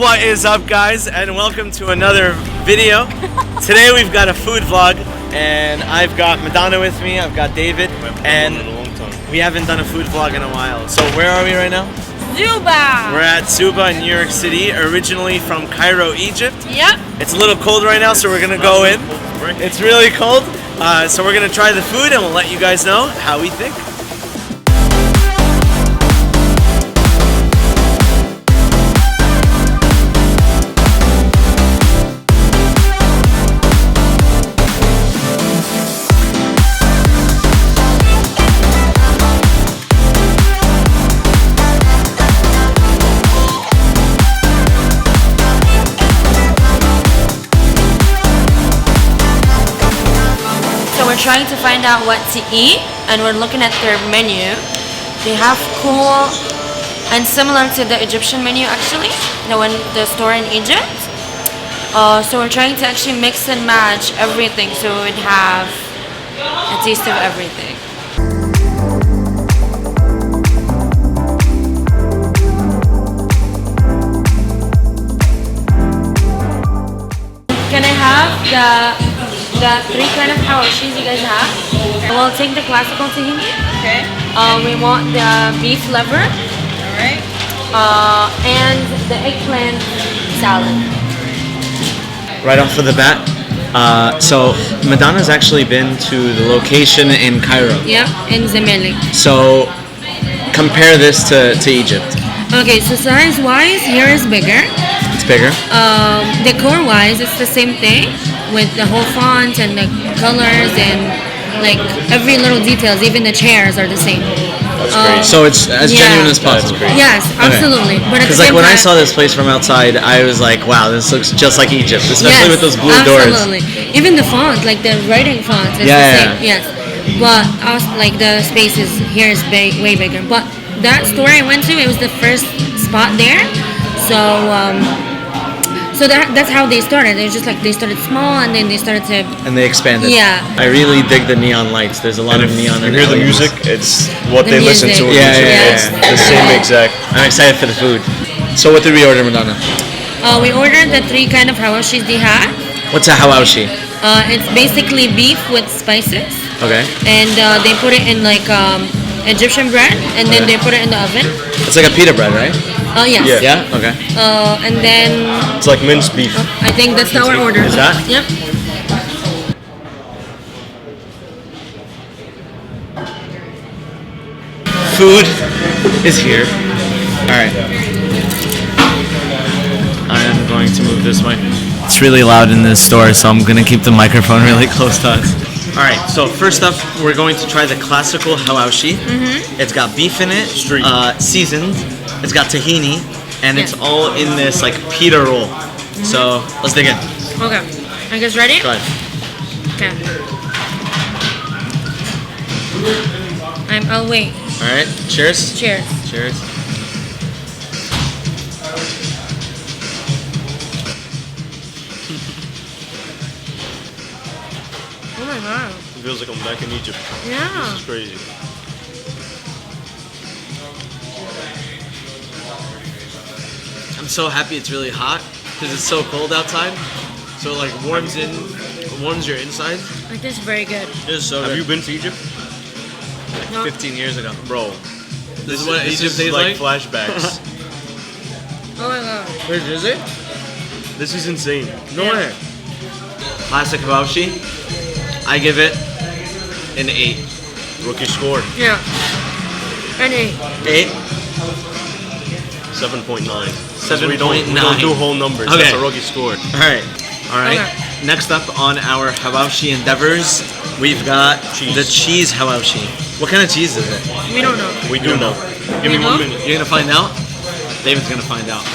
What is up, guys, and welcome to another video. Today we've got a food vlog, and I've got Madonna with me, I've got David, and we haven't done a food vlog in a while. So where are we right now? Zooba! We're at Zooba in New York City, originally from Cairo, Egypt. Yep. It's a little cold right now, so we're gonna go in. It's really cold, so we're gonna try the food and we'll let you guys know how we think. We're trying to find out what to eat, and we're looking at their menu. They have cool and similar to the Egyptian menu, actually, the store in Egypt. So we're trying to actually mix and match everything, so we would have a taste of everything. Can I have the three kind of hawashis you guys have? We'll take the classical tahini. Okay. We want the beef liver. Alright. And the eggplant salad. Right off of the bat, so Madonna's actually been to the location in Cairo. Yeah, in Zamalek. So compare this to Egypt. Okay, so size-wise, here is bigger. It's bigger. Decor-wise, it's the same thing with the whole font and the colors and like every little details. Even the chairs are the same. That's great. So it's as genuine as possible. Yes, absolutely. But because like when I saw this place from outside, I was like, wow, this looks just like Egypt, especially with those blue doors. Absolutely. Even the font, like the writing font, is the same. Yes. But like the spaces here is way bigger. But that store I went to, it was the first spot there. So that's how they started. It was just like they started small and then they started to... And they expanded. Yeah. I really dig the neon lights. There's a lot of neon. You hear the music, it's what they listen to. Yeah. The same exact. I'm excited for the food. So what did we order, Madonna? We ordered the three kind of hawashis they had. What's a hawawashi? It's basically beef with spices. Okay. And they put it in like Egyptian bread and then they put it in the oven. It's like a pita bread, right? Oh, yes. Yeah? Okay. And then... It's like minced beef. I think that's our order. Is that? Yep. Food is here. Alright. I am going to move this way. It's really loud in this store, so I'm going to keep the microphone really close to us. Alright, so first up, we're going to try the classical hawashi. It's got beef in it, seasoned. It's got tahini, and it's all in this like pita roll. So let's dig in. Okay. Are you guys ready? Go ahead. Okay. I'll wait. Alright, cheers. Cheers. Cheers. Oh my god. It feels like I'm back in Egypt. Yeah. This is crazy. I'm so happy it's really hot because it's so cold outside. So it like warms your inside. Like this is very good. It is so Have good. you been to Egypt? No. 15 years ago. Bro. This is what Egypt is tastes like like? flashbacks. Oh my god. Wait, is it? This is insane. No Yeah. way. Classic hawashi. I give it an 8. Rookie score, Yeah. Any. 8? 7.9. 7.9. We don't do whole numbers. Okay. That's a rookie score. Alright. Alright. Okay. Next up on our hawashi endeavors, we've got the cheese hawashi. What kind of cheese is it? We don't know. We do know. Give me know? 1 minute. You're gonna find out? David's gonna find out.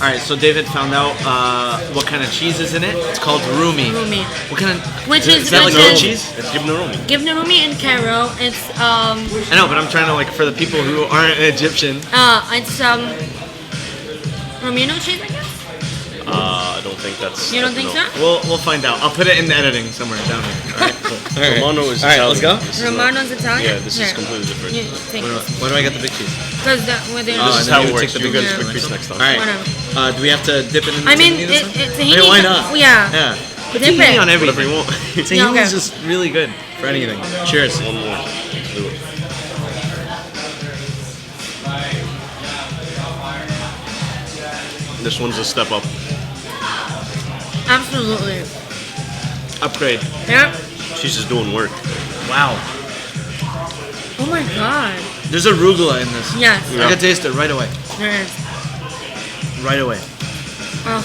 Alright, so David found out what kind of cheese is in it. It's called rumi. Rumi. What kind of... Which is that like which goat is- cheese? It's Gibna Rumi. Gibna Rumi in Cairo. It's I know, but I'm trying to like, for the people who aren't Egyptian. It's Romano cheese, I guess. I don't think that's. You don't think so? We'll find out. I'll put it in the editing somewhere down here. All right, cool. All right. Romano is All right, Italian. let's go. This is Romano's Italian? Yeah, this is Here. completely different. You take this. Why do I get the big piece? Because when they're... Oh, This is and then how you it works. take the You big guys piece. quick piece next time. All right. Whatever. Do we have to dip it in the I mean, tahini this time? tahini... Hey, why not? Yeah. Yeah. Put Dip tahini it. on everything. Whatever you want. Tahini Yeah, okay. is just really good for anything. Cheers. One more. Let's do it. This one's a step up. Absolutely. Upgrade. Yep. She's just doing work. Wow. Oh my god. There's arugula in this. Yes. Yeah. I can taste it right away. There is. Right away. Oh,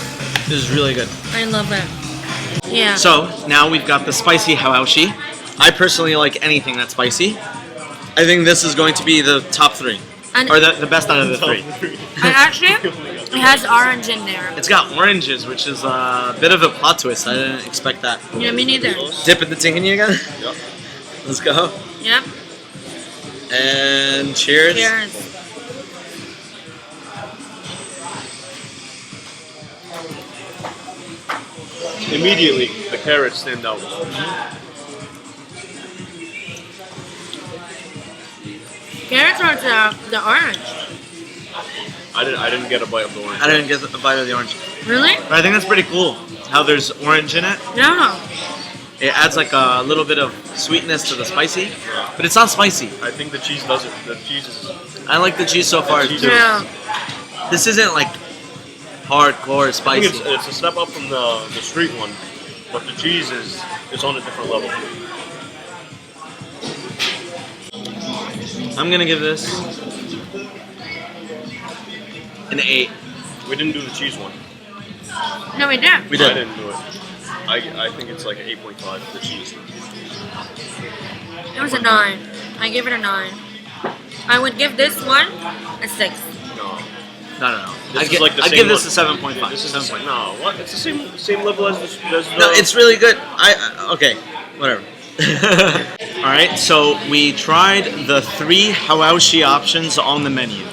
This is really good. I love it. Yeah. So now we've got the spicy hawawashi. I personally like anything that's spicy. I think this is going to be the top 3. And- Or the best out of the 3. And actually, it has orange in there. It's got oranges, which is a bit of a plot twist. I didn't expect that. Yeah, me neither. Dip in the tahini again? Yep. Let's go. Yep. And cheers. Cheers. Immediately, the carrots stand out. Carrots are the orange. I didn't get a bite of the orange. I didn't get a bite of the orange. Really? But I think that's pretty cool how there's orange in it. No. It adds like a little bit of sweetness to the spicy, but it's not spicy. I think the cheese does it. The cheese is. I like the cheese so far cheese too. Yeah. This isn't like hardcore I spicy. think it's a step up from the street one, but the cheese is on a different level. I'm gonna give this an 8. We didn't do the cheese one. No, we did. We I did. didn't do it. I think it's like an 8.5 for the cheese. It was a 9. I give it a 9. I would give this one a 6. No. No. This I is like the I'd same give this one. a 7.5. This is the same. No, what? It's the same level as the. No, it's really good. Okay, whatever. All right, so we tried the 3 hawawashi options on the menu.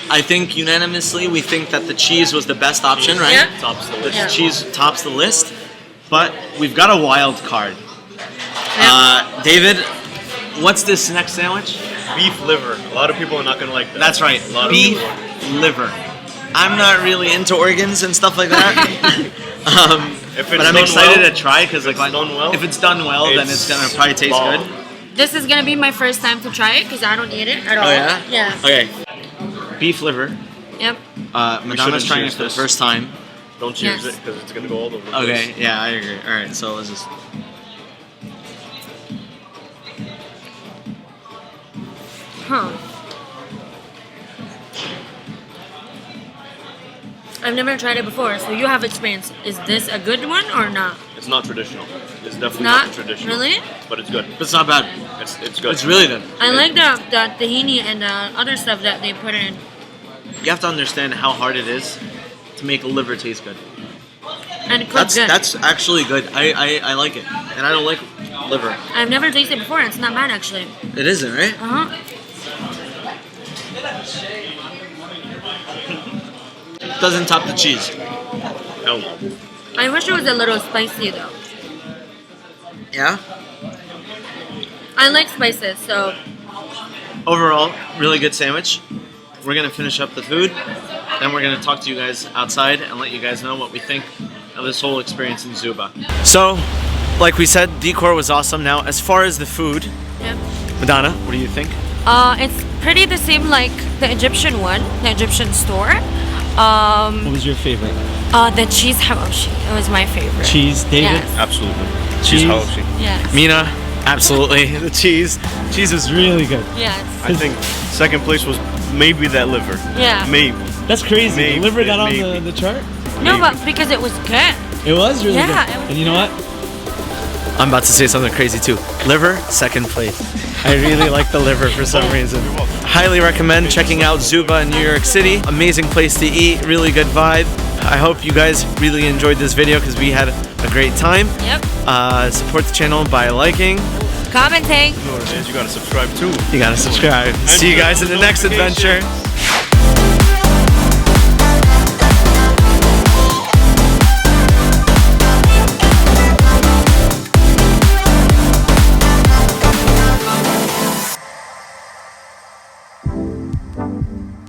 I think unanimously we think that the cheese was the best option, right? Yeah. tops the The list. Yeah. cheese tops the list, but we've got a wild card. Yeah. David, what's this next sandwich? Beef liver. A lot of people are not gonna like that. That's right, A lot of beef people. liver. I'm not really into organs and stuff like that. If it's But I'm done excited well- to try because if it's done well, if it's done well, then it's gonna probably taste bomb. good. This is gonna be my first time to try it because I don't eat it at all. Oh yeah? Yeah. Okay. Beef liver. Yep. Madonna's shouldn't trying it choose for the this. first time. Don't cheers Yes. it because it's gonna go all over. the Okay, place. yeah, I agree. Alright, so let's just. Huh. I've never tried it before, so you have experience. Is this a good one or not? It's not traditional. It's definitely Not not traditional. really? But it's good. But it's not bad. It's good. It's really good. I like the tahini and the other stuff that they put in. You have to understand how hard it is to make a liver taste good. And it cooks good. That's actually good. I like it. And I don't like liver. I've never tasted it before. It's not bad actually. It isn't, right? Uh-huh. Doesn't top the cheese. Hell no. I wish it was a little spicy though. Yeah? I like spices, so Overall, really good sandwich. We're gonna finish up the food, then we're gonna talk to you guys outside and let you guys know what we think of this whole experience in Zooba. So, like we said, decor was awesome. Now, as far as the food, yeah. Madonna, what do you think? It's pretty the same like the Egyptian one, the Egyptian store. What was your favorite? The cheese hawawashi. It was my favorite. Cheese, David? Yes. Absolutely. Cheese. Hawashi. Yes. Mina, absolutely. The cheese. Cheese was really good. Yes. I think second place was maybe that liver. Yeah. Maybe. That's crazy. Maybe, the liver got on maybe. the chart? No, but because it was good. It was really Yeah, good. it was And you know what? I'm about to say something crazy too. Liver, second place. I really like the liver for some reason. Highly recommend checking out Zooba in New York City. Amazing place to eat, really good vibe. I hope you guys really enjoyed this video because we had a great time. Yep. Support the channel by liking. Commenting. You know what it is. You gotta subscribe too. You gotta subscribe. See you guys in the next adventure. you.